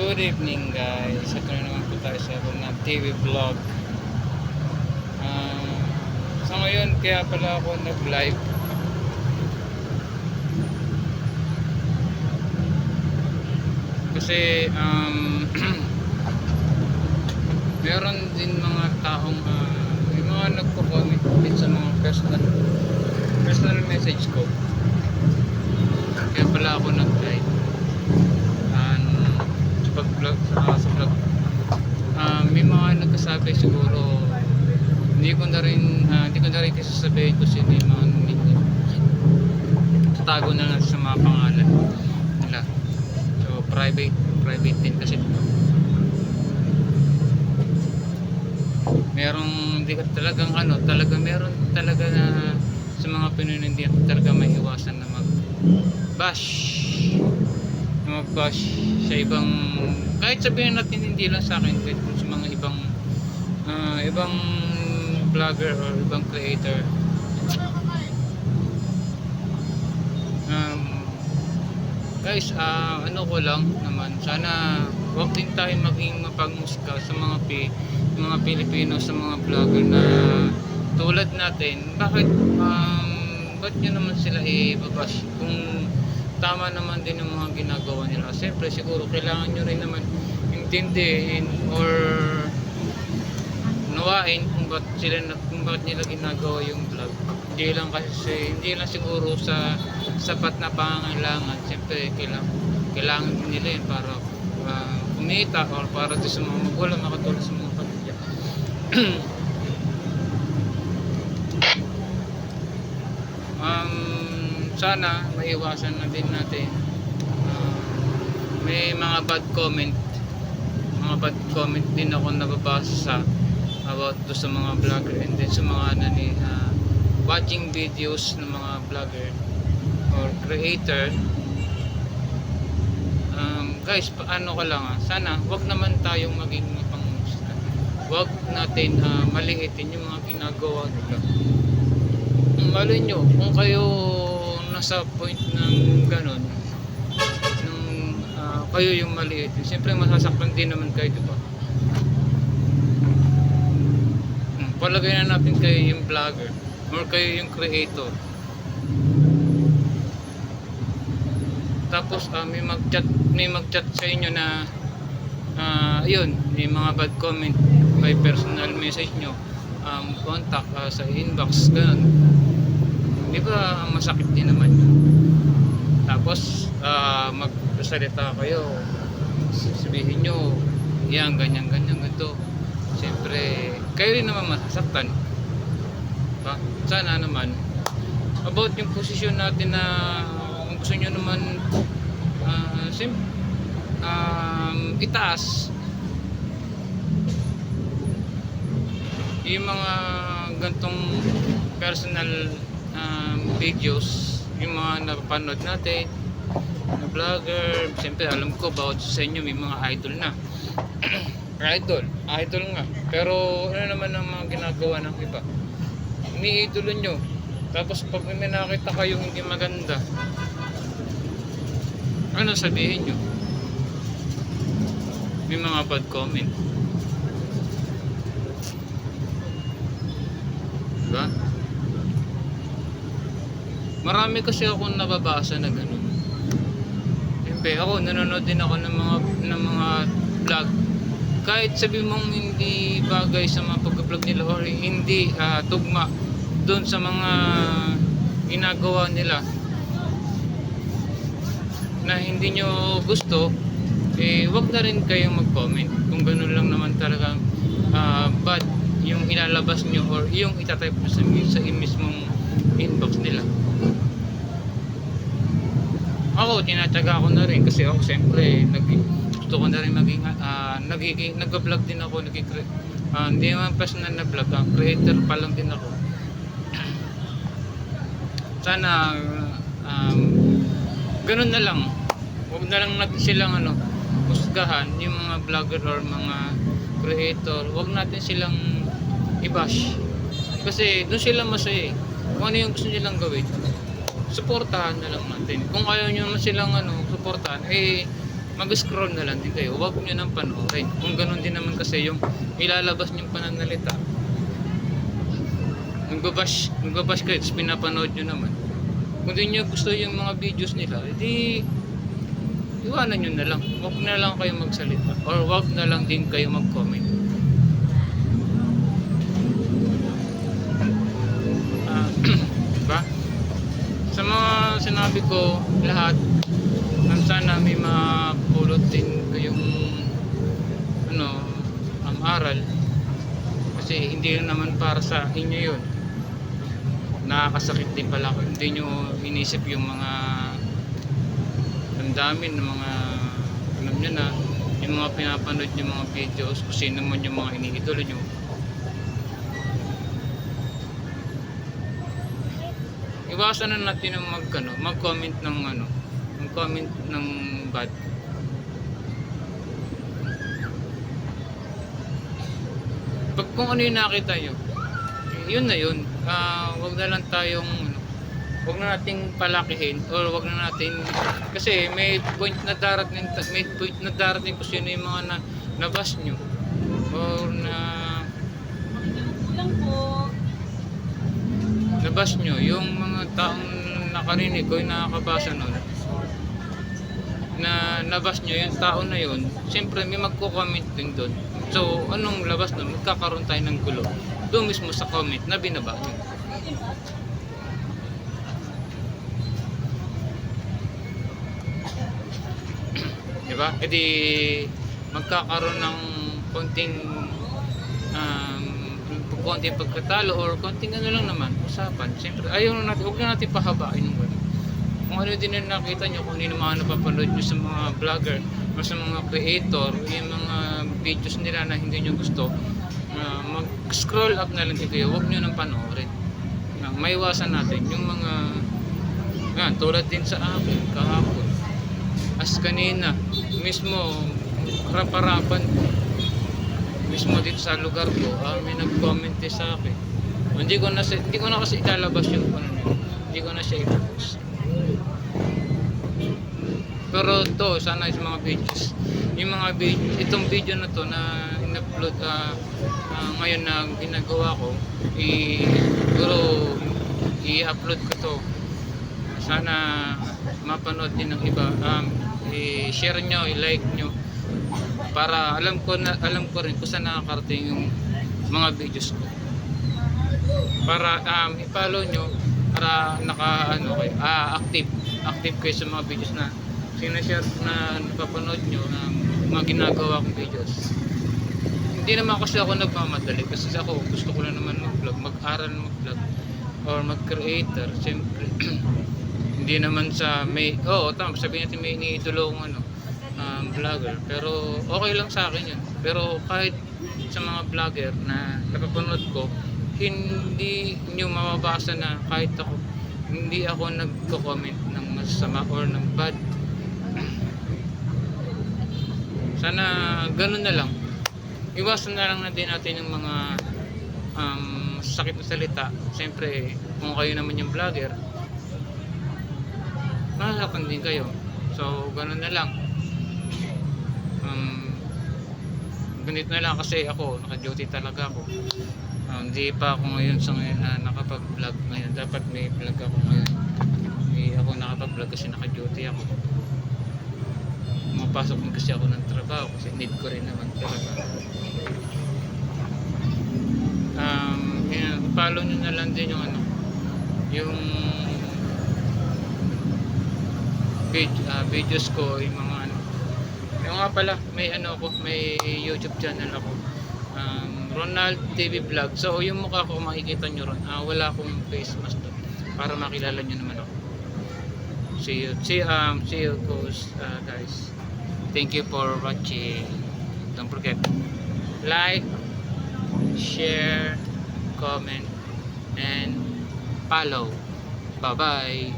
Good evening guys. Ito na naman po tayo sa ng TV vlog. Ah, sa ngayon kaya pala ako nag-live kasi meron din mga taong may mga nagko-comment din sa mga personal message ko. Kaya pala ako nag-live sa vlog sa vlog. May mga nagkasabi siguro hindi ko na rin kasi sasabihin ko sino yung mga tatago na lang sa mga pangalan nila. So private din kasi merong hindi ka talagang meron talaga na sa mga Pinoy hindi talaga may iwasan na mag-bash sa ibang, kahit sabihin natin hindi lang sa akin, kahit sa mga ibang vlogger or ibang creator. Guys, ano ko lang naman, sana wag din tayo maging mapagmusika sa mga Pilipino, sa mga vlogger na tulad natin. Bakit nyo naman sila i-babash kung tama naman din yung mga ginagawa nila? Siyempre siguro kailangan nyo rin naman intindihin or nawain kung bakit nila ginagawa yung vlog. Hindi lang siguro sa sapat na pangangailangan. Siyempre kailangan din nila yun para kumita or para sa mga magulang, makatulong sa mga pamilya. Sana maiwasan na din natin may mga bad comment din ako nababasa about do sa mga vlogger and then sa mga watching videos ng mga vlogger or creator. Guys, paano ko lang sana wag naman tayong maging mapangmusika, wag natin maliitin yung mga ginagawa nila. Malay nyo kung kayo nasa point ng ganon, kayo yung maliit, siyempre masasaktan din naman kayo, diba? Palagay na natin kayo yung vlogger or kayo yung creator, tapos may mag-chat sa inyo na yun, may mga bad comment by personal message nyo, contact sa inbox, ganon. Di ba masakit din naman yun? Tapos magsalita kayo, sabihin nyo yan, ganyan ganito. Siyempre kayo rin naman masasaktan, diba? Sana naman about yung posisyon natin na kung gusto nyo naman itaas yung mga gantong personal videos, yung mga napapanood natin na vlogger. Siyempre alam ko about sa inyo may mga idol na idol nga, pero ano naman ang mga ginagawa ng iba, ini-idolo nyo, tapos pag may nakita kayong hindi maganda, ano sabihin nyo? May mga bad comment, diba? Marami kasi akong nababasa na gano'n. Siyempre ako, nanonood din ako ng mga vlog. Kahit sabi mong hindi bagay sa mga pag-vlog nila or hindi tugma doon sa mga ginagawa nila na hindi nyo gusto, wag na rin kayong mag-comment. Kung gano'n lang naman talaga bad yung ilalabas nyo or yung itatype sa mismong inbox nila. Ako, tinatyaga ko na rin kasi ako siyempre gusto ko na rin maging nag-vlog din ako, hindi naman personal na vlog, creator pa lang din ako. Sana ganun na lang, huwag na lang natin silang husgahan yung mga vlogger or mga creator. Huwag natin silang i-bash kasi doon sila masaya kung ano yung gusto nilang gawin. Suportahan na lang natin. Kung ayaw nyo naman silang suportahan, mag-scroll na lang din kayo. Huwag nyo nang panoorin. Kung ganun din naman kasi yung ilalabas nyong pananalita. Nagbabash kayo, tapos pinapanood nyo naman. Kung di nyo gusto yung mga videos nila, edi iwanan nyo na lang. Huwag na lang kayo magsalita. Or huwag na lang din kayo mag-comment. Diba? Sa mga sinabi ko, lahat, sana may mapulot din yung aral. Kasi hindi naman para sa inyo yun. Nakakasakit din pala kung hindi nyo inisip yung mga damdamin ng mga alam nyo na yung mga pinapanood yung mga videos kung sino man yung mga iniidolo nyo. Iwasan na natin ang mag-comment ng mag-comment ng bad. Pag kung ano yung nakita nyo, yun na yun. Wag na lang tayong wag na nating palakihin or wag na natin kasi may point na darating kung sino yung mga nabas nyo or nabas nyo yung mga taong nakarinig ko yung nakakabasa nun na nabas nyo yung tao na yun, siyempre may magko-comment din doon. So anong labas nun? Magkakaroon tayo ng gulo doon mismo sa comment na binaba nyo. Diba? E di magkakaroon ng konting pagkatalo or konting lang naman usapan. Siyempre ayaw na natin, huwag na natin pahabain ng gano'n. Kung ano din yung nakita nyo, kung ano yung mga napapanood nyo sa mga vlogger o sa mga creator, yung mga videos nila na hindi nyo gusto, mag-scroll up na lang kayo, huwag nyo nang panoorin. Maiwasan natin yung mga tulad din sa akin kahapon. As kanina, mismo harap-harapan mismo dito sa lugar ko, may nag-comment sa akin. Hindi ko na kasi ilalabas yung hindi ko na siya i-post. Pero to, sana yung mga videos, itong video na to na in-upload ngayon na ginagawa ko, i-upload ko to. Sana mapanood din ng iba. I-share nyo, i-like nyo para alam ko rin kung saan nakakarating yung mga videos ko. Para i-follow nyo para kayo, active kayo sa mga videos na sinashare na napapanood nyo ng mga ginagawa kong videos. Hindi naman kasi ako nagmamadali kasi ako gusto ko lang naman mag-vlog, mag-aral mag-vlog or mag-creator. Siyempre hindi naman sa tama, sabihin natin may iniidolo kong vlogger, pero okay lang sa akin yun. Pero kahit sa mga vlogger na napapanood ko, hindi nyo mababasa na kahit hindi ako nagko-comment ng masama or ng bad. Sana ganun na lang. Iwasan na lang natin yung mga sakit na salita. Siyempre kung kayo naman yung vlogger, masasaktan din kayo. So ganun na lang. Ganito na lang kasi ako naka-duty talaga ako. Hindi pa ako ngayon sa ngayon nakapag-vlog ngayon. Dapat may vlog ako ngayon. Hindi ako nakapag-vlog kasi naka-duty ako. Mapasok din kasi ako ng trabaho kasi need ko rin naman talaga. Follow nyo na lang din yung videos ko, yung mga yung nga pala may may YouTube channel ako, Ronald TV Vlog. So yung mukha ko makikita nyo ron. Wala akong face mask doon para makilala nyo naman ako. See you guys. Thank you for watching. Don't forget like, share, comment and follow. Bye bye.